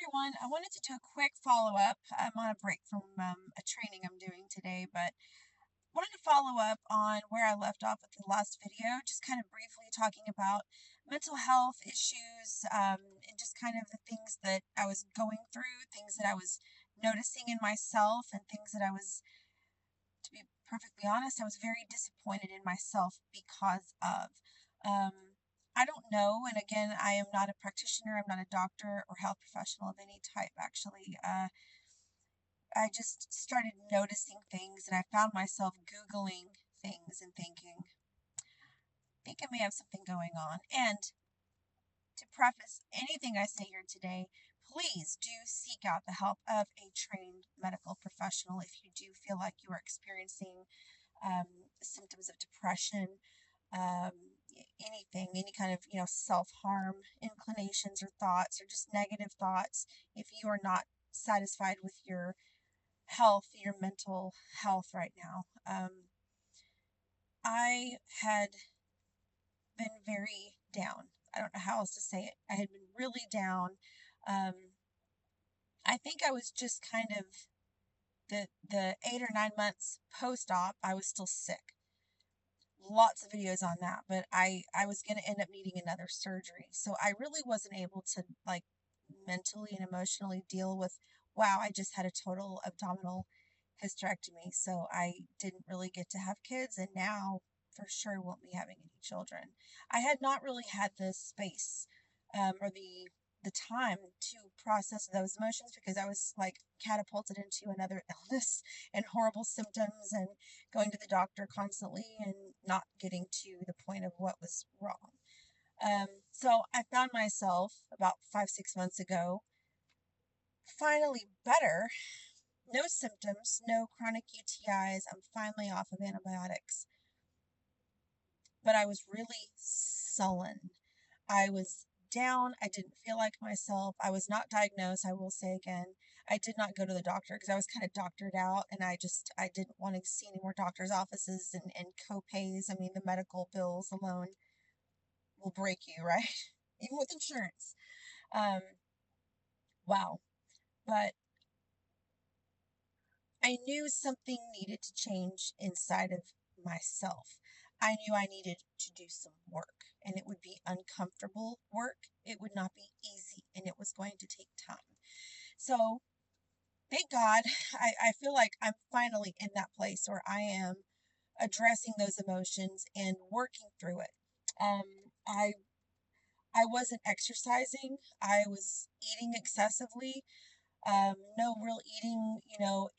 everyone. I wanted to do a quick follow-up. I'm on a break from a training I'm doing today, but wanted to follow up on where I left off with the last video, just kind of briefly talking about mental health issues and just kind of the things that I was going through, things that I was noticing in myself, and things that I was, to be perfectly honest, I was very disappointed in myself because of. I don't know, and again, I am not a practitioner, I'm not a doctor or health professional of any type, actually. I just started noticing things, and I found myself Googling things and thinking, I think I may have something going on. And to preface anything I say here today, please do seek out the help of a trained medical professional if you do feel like you are experiencing symptoms of depression, um, anything, any kind of, self-harm inclinations or thoughts, or just negative thoughts. If you are not satisfied with your health, your mental health right now. I had been very down. I don't know how else to say it. I had been really down. Um, I think I was just kind of the 8 or 9 months post-op, I was still sick. Lots of videos on that, but I was going to end up needing another surgery. So I really wasn't able to, like, mentally and emotionally deal with, wow, I just had a total abdominal hysterectomy. So I didn't really get to have kids, and now for sure won't be having any children. I had not really had the space or the time to process those emotions because I was like catapulted into another illness and horrible symptoms and going to the doctor constantly and not getting to the point of what was wrong. So I found myself about 5, 6 months ago finally better. No symptoms, no chronic UTIs. I'm finally off of antibiotics. But I was really sullen. I was down. I didn't feel like myself. I was not diagnosed, I will say again. I did not go to the doctor because I was kind of doctored out, and I didn't want to see any more doctor's offices and co-pays. I mean, the medical bills alone will break you, right? Even with insurance. Um, wow. But I knew something needed to change inside of myself. I knew I needed to do some work, and it would be uncomfortable work. It would not be easy, and it was going to take time. So, thank God, I feel like I'm finally in that place where I am addressing those emotions and working through it. Um, I I wasn't exercising. I was eating excessively. No real eating,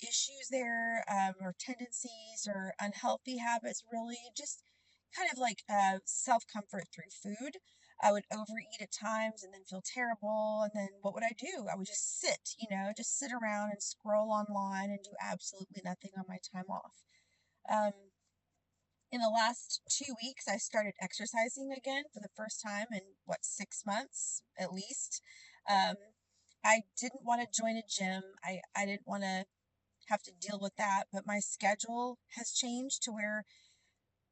issues there, or tendencies or unhealthy habits, really. Just kind of like self-comfort through food. I would overeat at times and then feel terrible. And then what would I do? I would just just sit around and scroll online and do absolutely nothing on my time off. Um, in the last 2 weeks, I started exercising again for the first time in 6 months at least. Um, I didn't want to join a gym. I didn't want to have to deal with that, but my schedule has changed to where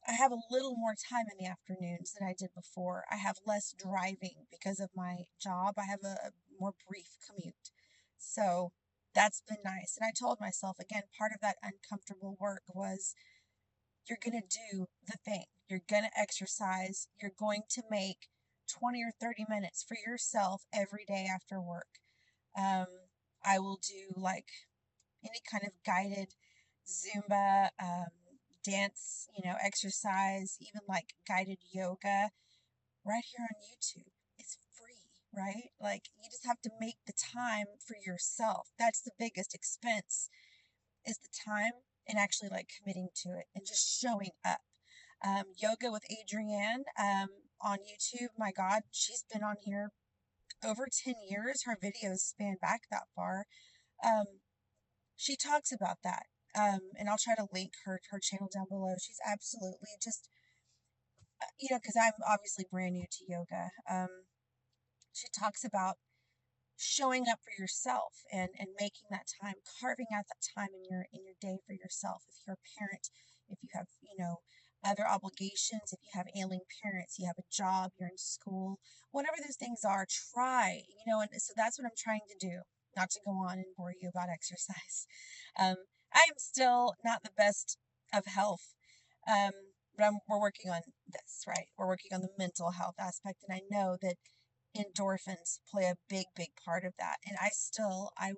I have a little more time in the afternoons than I did before. I have less driving because of my job. I have a more brief commute. So that's been nice. And I told myself, again, part of that uncomfortable work was you're going to do the thing. You're going to exercise. You're going to make 20 or 30 minutes for yourself every day after work. Um, I will do like any kind of guided Zumba, dance, exercise, even like guided yoga right here on YouTube. It's free, right? Like you just have to make the time for yourself. That's the biggest expense, is the time and actually like committing to it and just showing up. Yoga with Adrienne on YouTube. My God, she's been on here over 10 years. Her videos span back that far. Um, she talks about that. And I'll try to link her channel down below. She's absolutely just, because I'm obviously brand new to yoga. She talks about showing up for yourself and making that time, carving out that time in your day for yourself. If you're a parent, if you have, other obligations, if you have ailing parents, you have a job, you're in school, whatever those things are, try, and so that's what I'm trying to do. Not to go on and bore you about exercise. Um, I am still not the best of health, um, but we're working on this, right? We're working on the mental health aspect, and I know that endorphins play a big, big part of that. And I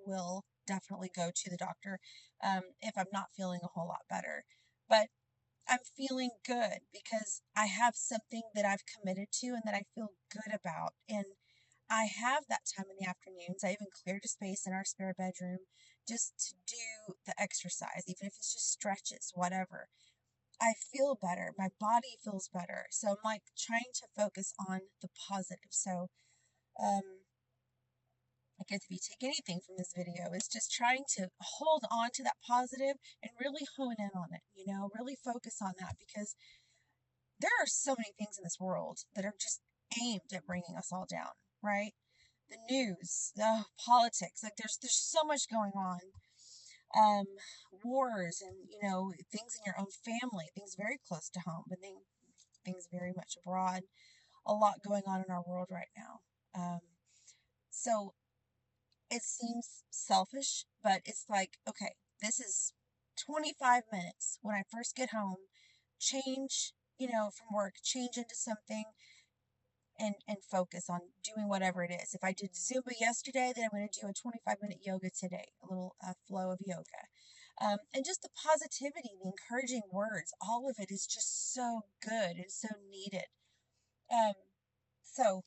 will definitely go to the doctor if I'm not feeling a whole lot better. But I'm feeling good because I have something that I've committed to and that I feel good about. And I have that time in the afternoons. I even cleared a space in our spare bedroom just to do the exercise, even if it's just stretches, whatever. I feel better. My body feels better. So I'm like trying to focus on the positive. So, um, I guess if you take anything from this video, is just trying to hold on to that positive and really hone in on it, really focus on that because there are so many things in this world that are just aimed at bringing us all down, right? The news, the politics, like there's so much going on. Um, Wars and, things in your own family, things very close to home, but things very much abroad. A lot going on in our world right now. So it seems selfish, but it's like, okay, this is 25 minutes when I first get home, change, from work, change into something and focus on doing whatever it is. If I did Zumba yesterday, then I'm going to do a 25-minute yoga today, a little flow of yoga. And just the positivity, the encouraging words, all of it is just so good and so needed. Um, so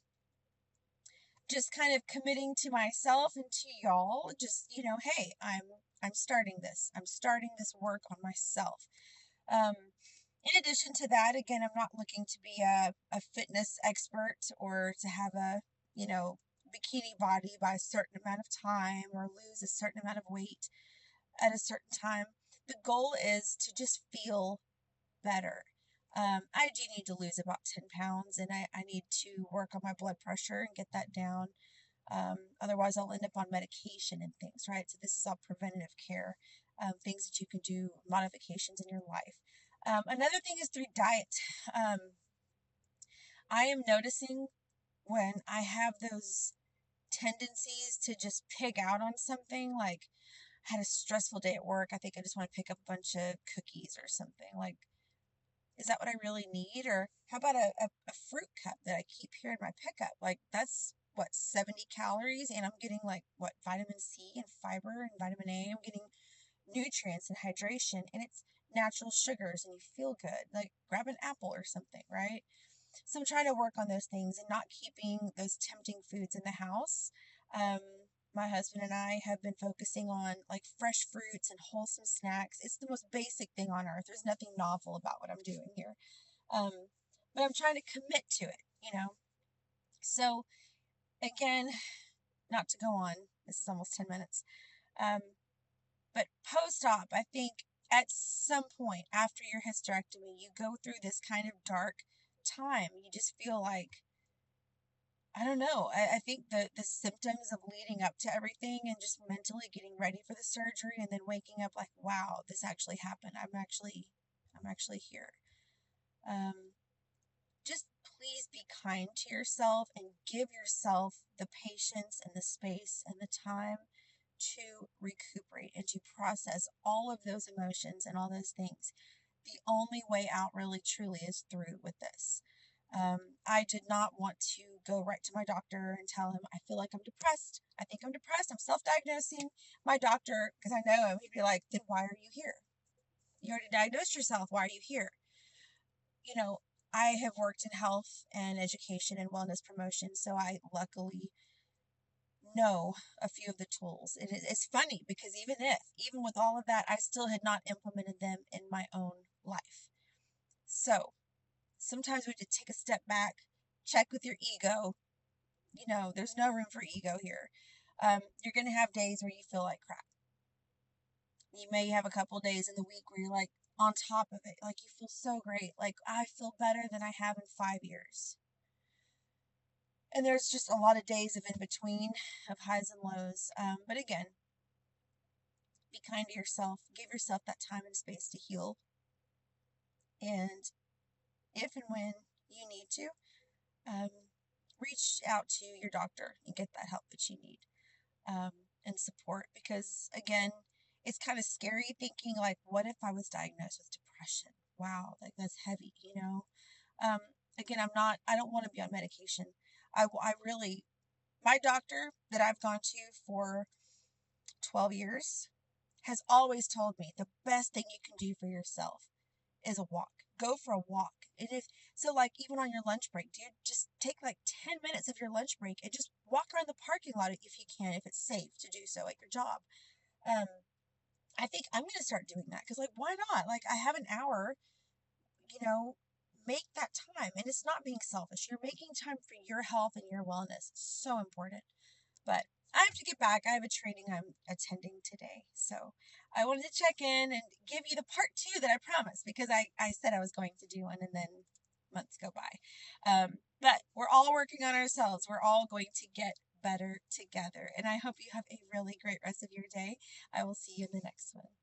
just kind of committing to myself and to y'all, just, hey, I'm starting this. I'm starting this work on myself. Um, in addition to that, again, I'm not looking to be a fitness expert or to have a, bikini body by a certain amount of time or lose a certain amount of weight at a certain time. The goal is to just feel better. I do need to lose about 10 pounds and I need to work on my blood pressure and get that down. Otherwise, I'll end up on medication and things, right? So, this is all preventative care, things that you can do, modifications in your life. Another thing is through diet. Um, I am noticing when I have those tendencies to just pig out on something, like I had a stressful day at work. I think I just want to pick up a bunch of cookies or something. Like, is that what I really need? Or how about a fruit cup that I keep here in my pickup? Like, that's what, 70 calories, and I'm getting like what, vitamin C and fiber and vitamin A. I'm getting nutrients and hydration, and it's natural sugars, and you feel good. Like, grab an apple or something, right? So I'm trying to work on those things and not keeping those tempting foods in the house. Um, my husband and I have been focusing on like fresh fruits and wholesome snacks. It's the most basic thing on earth. There's nothing novel about what I'm doing here. Um, but I'm trying to commit to it. So again, not to go on, this is almost 10 minutes. Um, but post-op, I think at some point after your hysterectomy, you go through this kind of dark time. You just feel like, I don't know. I think the symptoms of leading up to everything and just mentally getting ready for the surgery and then waking up like, wow, this actually happened. I'm actually here. Um, just please be kind to yourself and give yourself the patience and the space and the time to recuperate and to process all of those emotions and all those things. The only way out really truly is through with this. I did not want to go right to my doctor and tell him I feel like I'm depressed. I think I'm depressed. I'm self-diagnosing. My doctor, because I know him, he'd be like, then why are you here? You already diagnosed yourself. Why are you here? You know, I have worked in health and education and wellness promotion, so I luckily know a few of the tools. It's funny because even with all of that, I still had not implemented them in my own life. So sometimes we have to take a step back, check with your ego. There's no room for ego here. You're going to have days where you feel like crap. You may have a couple days in the week where you're like on top of it, like you feel so great, like I feel better than I have in 5 years. And there's just a lot of days of in between, of highs and lows. But again, be kind to yourself. Give yourself that time and space to heal. And if and when you need to, um, reach out to your doctor and get that help that you need, um, and support. Because again, it's kind of scary thinking like, what if I was diagnosed with depression? Wow, like that's heavy, you know. Um, Again, I don't want to be on medication. I really, my doctor that I've gone to for 12 years has always told me the best thing you can do for yourself is a walk. Go for a walk. And if so, like even on your lunch break, dude, just take like 10 minutes of your lunch break and just walk around the parking lot if you can, if it's safe to do so at your job. Um, I think I'm gonna start doing that because, like, why not? Like, I have an hour, you know, make that time. And it's not being selfish. You're making time for your health and your wellness. It's so important. But I have to get back. I have a training I'm attending today. So I wanted to check in and give you the part two that I promised because I said I was going to do one and then months go by. But we're all working on ourselves. We're all going to get better together. And I hope you have a really great rest of your day. I will see you in the next one.